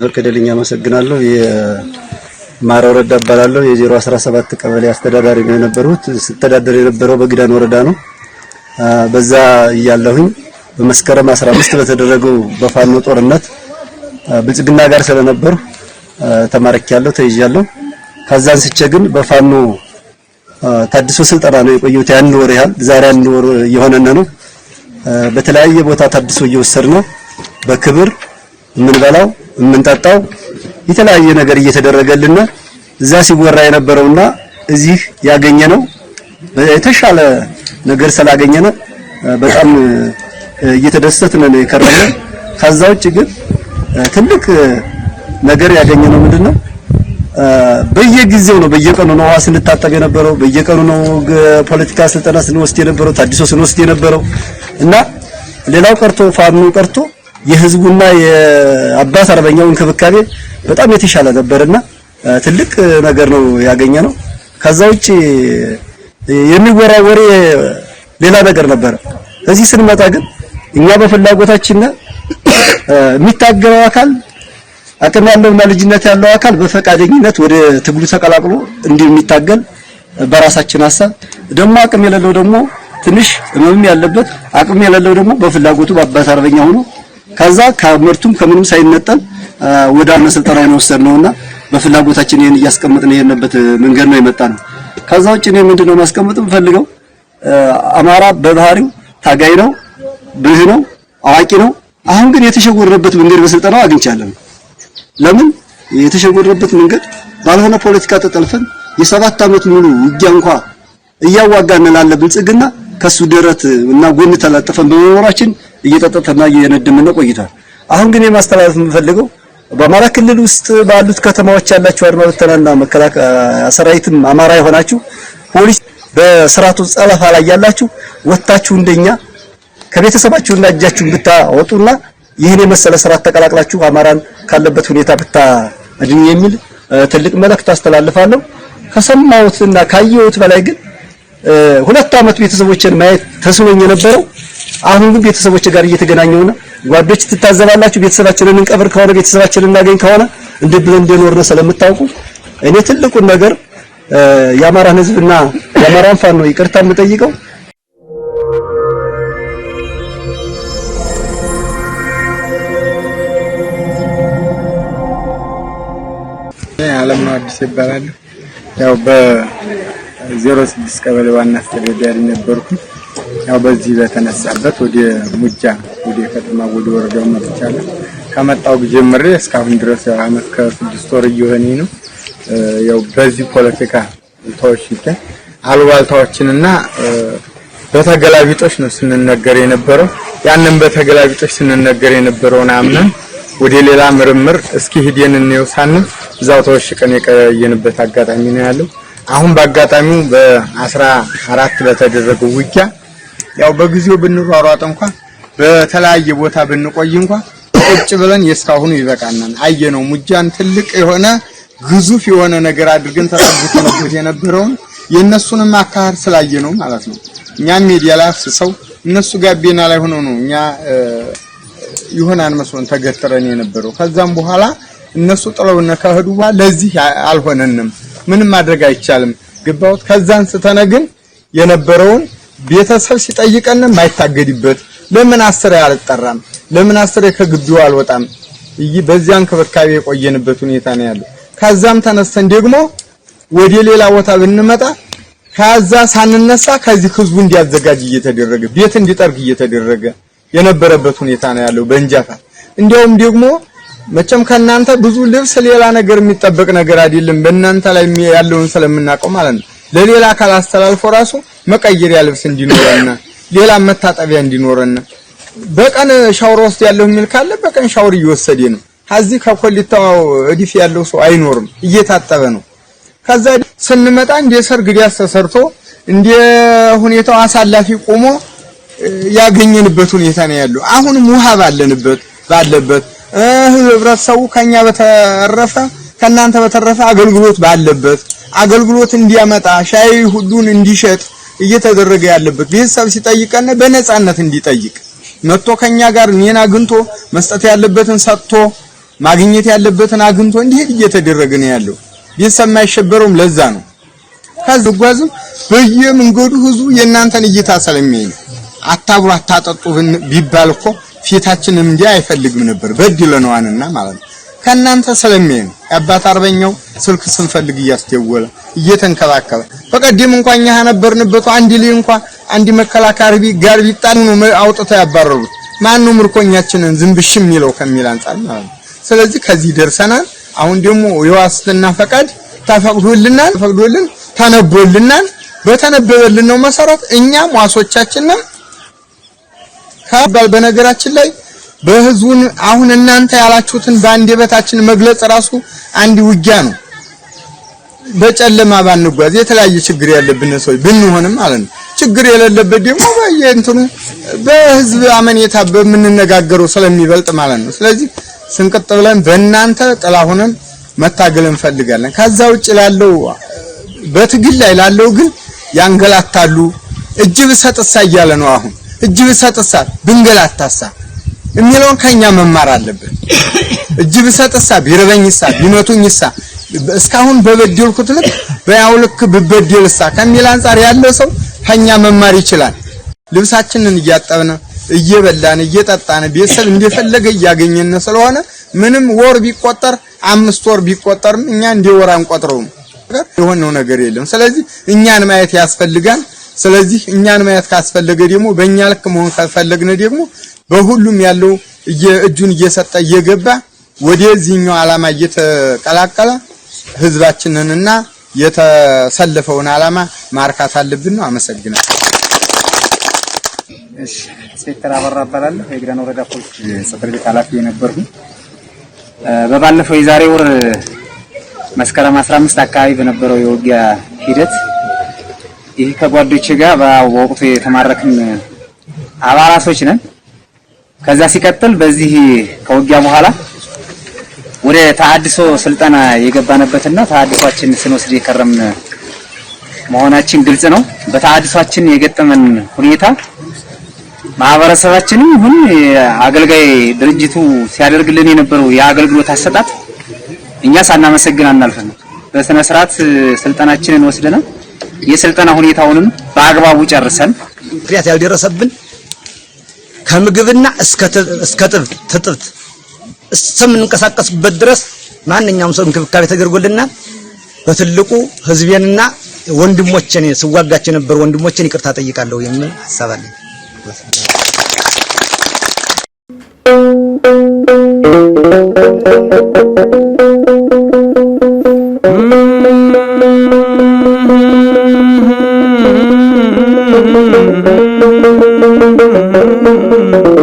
ተፈቀደልኝ አመሰግናለሁ። የማራው ረዳ እባላለሁ። የ017 ቀበሌ አስተዳዳሪ ነው የነበርኩት። ስተዳደር የነበረው በግዳን ወረዳ ነው። በዛ እያለሁኝ በመስከረም 15 በተደረገው በፋኖ ጦርነት ብልጽግና ጋር ስለነበር ተማርኬያለሁ፣ ተይዣለሁ። ከዛን ስቼ ግን በፋኖ ታድሶ ስልጠና ነው የቆየሁት ያን ወር ያህል። ዛሬ አንድ ወር የሆነነ ነው። በተለያየ ቦታ ታድሶ እየወሰድን ነው። በክብር የምንበላው የምንጠጣው የተለያየ ነገር እየተደረገልን እዛ ሲወራ የነበረውና እዚህ ያገኘነው የተሻለ ነገር ስላገኘነው በጣም እየተደሰትን ነው የከረመው። ከዛ ውጭ ግን ትልቅ ነገር ያገኘነው ምንድነው? በየጊዜው ነው በየቀኑ ነው ውሃ ስንታጠብ የነበረው፣ በየቀኑ ነው ፖለቲካ ስልጠና ስንወስድ የነበረው፣ ታድሶ ስንወስድ የነበረው እና ሌላው ቀርቶ ፋኖ ቀርቶ የህዝቡና የአባት አርበኛው እንክብካቤ በጣም የተሻለ ነበርና ትልቅ ነገር ነው ያገኘነው። ከዛ ውጪ የሚወራው ወሬ ሌላ ነገር ነበር። እዚህ ስንመጣ ግን እኛ በፍላጎታችን የሚታገለው አካል አቅም ያለውና ልጅነት ያለው አካል በፈቃደኝነት ወደ ትግሉ ተቀላቅሎ እንደሚታገል በራሳችን ሐሳብ ደግሞ አቅም የሌለው ደግሞ ትንሽ ህመም ያለበት አቅም የሌለው ደግሞ በፍላጎቱ በአባት አርበኛ ሆኖ ከዛ ከመርቱም ከምንም ሳይነጠል ወደ አመ ስልጠና የወሰድነውና በፍላጎታችን ይሄን እያስቀመጥን የነበበት መንገድ ነው የመጣነው። ከዛ ውጪ ነው ምንድነው ማስቀመጥ ፈልገው አማራ በባህሪው ታጋይ ነው፣ ብልህ ነው፣ አዋቂ ነው። አሁን ግን የተሸወረበት መንገድ በስልጠናው አግኝቻለሁ። ለምን የተሸወረበት መንገድ ባልሆነ ፖለቲካ ተጠልፈን የ7 አመት ሙሉ ውጊያ እንኳን እያዋጋን ላለ ብልጽግና ከሱ ደረት እና ጎን ተላጠፈን በመኖራችን እየተጠጠፈና እየነደመነ ቆይቷል። አሁን ግን የማስተላለፍ የምፈልገው በአማራ ክልል ውስጥ ባሉት ከተማዎች ያላችሁ አድማ በተናና መከላከያ ሰራዊትም አማራ የሆናችሁ ፖሊስ በስራቱ ጸለፋ ላይ ያላችሁ ወጣችሁ እንደኛ ከቤተሰባችሁና እጃችሁን ብታወጡና ይህን የመሰለ ስራት ተቀላቅላችሁ አማራን ካለበት ሁኔታ ብታድኑ የሚል ትልቅ መልእክት አስተላልፋለሁ። ከሰማሁትና ካየሁት በላይ ግን 2 አመት ቤተሰቦችን ማየት ተስኖኝ የነበረው አሁን ግን ቤተሰቦች ጋር እየተገናኘውና ጓዶች ትታዘባላችሁ። ቤተሰባችንን እንቀብር ከሆነ ቤተሰባችንን እናገኝ ከሆነ እንደብለን እንደኖርነ ስለምታውቁ እኔ ትልቁን ነገር የአማራን ህዝብና የአማራን ፋኖ ይቅርታ የምጠይቀው ዓለም ነው አዲስ ይባላል። ያው በ06 ቀበሌ ዋና አስተዳዳሪ ነበርኩ። ያው በዚህ በተነሳበት ወደ ሙጃ ወደ ከተማ ወደ ወረዳው መጥቻለሁ። ከመጣው ጀምሬ እስካሁን ድረስ አመት ከ6 ወር እየሆነኝ ነው። ያው በዚህ ፖለቲካ ተወሽተ አልዋልታዎችንና በተገላቢጦች ነው ስንነገር የነበረው። ያንን በተገላቢጦች ስንነገር የነበረውን አምነን ወደ ሌላ ምርምር እስኪ ሄደን እንየው ሳንል እዛው ተወሽቀን የቀየንበት አጋጣሚ ነው ያለው። አሁን በአጋጣሚው በ14 በተደረገው ውጊያ ያው በጊዜው ብንሯሯጥ እንኳን በተለያየ ቦታ ብንቆይ እንኳን ቁጭ ብለን የስካሁኑ ይበቃናል። አየነው ሙጃን ትልቅ የሆነ ግዙፍ የሆነ ነገር አድርገን ተጠብቀንበት የነበረውን የነሱንም አካር ስላየነው ማለት ነው። እኛም ሚዲያ ላይ አፍስሰው እነሱ ጋቤና ላይ ሆነው ነው እኛ ይሆናል መስሎን ተገትረን የነበረው። ከዛም በኋላ እነሱ ጥለውና ከሄዱ ለዚህ አልሆነንም፣ ምንም ማድረግ አይቻልም ግባውት። ከዛን ስተነግን የነበረውን ቤተሰብ ሲጠይቀን ማይታገድበት ለምን 10 ያልጠራም ለምን 10 ከግቢው አልወጣም በዚያን ከበካይ የቆየንበት ሁኔታ ነው ያለው። ከዛም ተነስተን ደግሞ ወደ ሌላ ቦታ ብንመጣ ከዛ ሳንነሳ ከዚህ ህዝቡ እንዲያዘጋጅ እየተደረገ ቤት እንዲጠርግ እየተደረገ የነበረበት ሁኔታ ነው ያለው በእንጃፋ። እንዲያውም ደግሞ መቼም ከናንተ ብዙ ልብስ ሌላ ነገር የሚጠበቅ ነገር አይደለም፣ በእናንተ ላይ ያለውን ስለምናቀው ማለት ነው። ለሌላ አካል አስተላልፎ ራሱ መቀየሪያ ልብስ እንዲኖርና ሌላ መታጠቢያ እንዲኖርና በቀን ሻወር ውስጥ ያለው የሚል ካለ በቀን ሻወር እየወሰደ ነው። ከዚህ ከኮሊታው እዲፍ ያለው ሰው አይኖርም፣ እየታጠበ ነው። ከዛ ስንመጣ እንደ ሰርግ ዲያስ ተሰርቶ እንደ ሁኔታው አሳላፊ ቆሞ ያገኘንበት ሁኔታ ነው ያለው። አሁንም ውሃ ባለበት ህብረተሰቡ ከኛ በተረፈ ከናንተ በተረፈ አገልግሎት ባለበት አገልግሎት እንዲያመጣ ሻይ ሁሉን እንዲሸጥ እየተደረገ ያለበት ቤተሰብ ሲጠይቀን በነጻነት እንዲጠይቅ መጥቶ ከኛ ጋር እኔን አግኝቶ መስጠት ያለበትን ሰጥቶ ማግኘት ያለበትን አግኝቶ እንዲሄድ እየተደረገ ነው ያለው። ቤተሰብ የማይሸበረውም ለዛ ነው። ከዝጓዝም በየመንገዱ ህዝቡ የናንተን እይታ ስለሚያይ አታብሩ አታጠጡ ቢባል እኮ ፊታችንን እንዲያ አይፈልግም ነበር በድለነዋንና ማለት ነው። ከናንተ ስለሚያይ አባት አርበኛው ስልክ ስንፈልግ እያስደወለ እየተንከባከበ በቀደም እንኳን ኛ ነበርንበት አንድ ላይ እንኳን አንድ መከላካሪ ጋር ቢጣኑ ነው አውጥተው ያባረሩት። ማን ነው ምርኮኛችንን ዝምብሽ የሚለው ከሚል አንፃር ማለት ነው። ስለዚህ ከዚህ ደርሰናል። አሁን ደግሞ የዋስትና ፈቃድ ተፈቅዶልናል ተነቦልናል። በተነበበልን ነው መሰረት እኛም ዋሶቻችንን በነገራችን ላይ በህዝቡን አሁን እናንተ ያላችሁትን በአንደበታችን መግለጽ ራሱ አንድ ውጊያ ነው። በጨለማ ባንጓዝ የተለያየ ችግር ያለብን ሰው ብንሆንም ማለት ነው። ችግር የሌለበት ደግሞ በየእንትኑ በህዝብ አመኔታ በመነጋገረው ስለሚበልጥ ማለት ነው። ስለዚህ ስንቀጥ ብለን በእናንተ ጥላ ሆነን መታገል እንፈልጋለን። ከዛ ውጭ ላለው በትግል ላይ ላለው ግን ያንገላታሉ። እጅ ብሰጥሳ እያለ ነው አሁን እጅ ብሰጥሳ ብንገላታሳ የሚለውን ከኛ መማር አለበት። እጅ ብሰጥሳ ቢረበኝሳ ቢመቱኝሳ እስካሁን በበደልኩት ልክ በያውልክ ብበደልሳ ከሚል አንፃር ያለው ሰው ከኛ መማር ይችላል። ልብሳችንን እያጠብን እየበላን እየጠጣን ቤተሰብ እንደፈለገ እያገኘን ስለሆነ ምንም ወር ቢቆጠር 5 ወር ቢቆጠርም እኛ እንደ ወር አንቆጥረውም። የሆነው ነገር የለም። ስለዚህ እኛን ማየት ያስፈልጋል። ስለዚህ እኛን ማየት ካስፈለገ ደግሞ በእኛ ልክ መሆን ከፈለግነ ደግሞ በሁሉም ያለው እጁን እየሰጠ እየገባ ወደዚህኛው ዓላማ እየተቀላቀለ ህዝባችንንና የተሰለፈውን ዓላማ ማርካት አለብን ነው። አመሰግናለሁ። እሺ ሴክተር አበራ እባላለሁ። የግዳን ወረዳ ፖሊስ ጽሕፈት ቤት ኃላፊ ነበርኩ። በባለፈው የዛሬ ወር መስከረም 15 አካባቢ በነበረው የውጊያ ሂደት ይህ ከጓዶቼ ጋር በወቅቱ የተማረክን አባላቶች ነን። ከዛ ሲቀጥል በዚህ ከውጊያ በኋላ ወደ ተሐድሶ ስልጠና የገባነበትና ተሐድሷችን ስንወስድ የከረምን መሆናችን ግልጽ ነው። በተሐድሷችን የገጠመን ሁኔታ ማህበረሰባችንም ይሁን አገልጋይ ድርጅቱ ሲያደርግልን የነበረው የአገልግሎት አሰጣጥ እኛ ሳናመሰግን አናልፈን። በስነ ስርዓት ስልጠናችንን ወስደናል። የስልጠና ሁኔታውንም በአግባቡ ጨርሰን ፍሪያት ያልደረሰብን ከምግብና እስከ ትጥብት እስከምንንቀሳቀስበት ድረስ ማንኛውም ሰው እንክብካቤ ተደርጎልናል። በትልቁ ህዝቤንና ወንድሞቼን ስዋጋቸው ነበር ወንድሞቼን ይቅርታ ጠይቃለሁ የሚል ሐሳብ አለኝ። Thank you.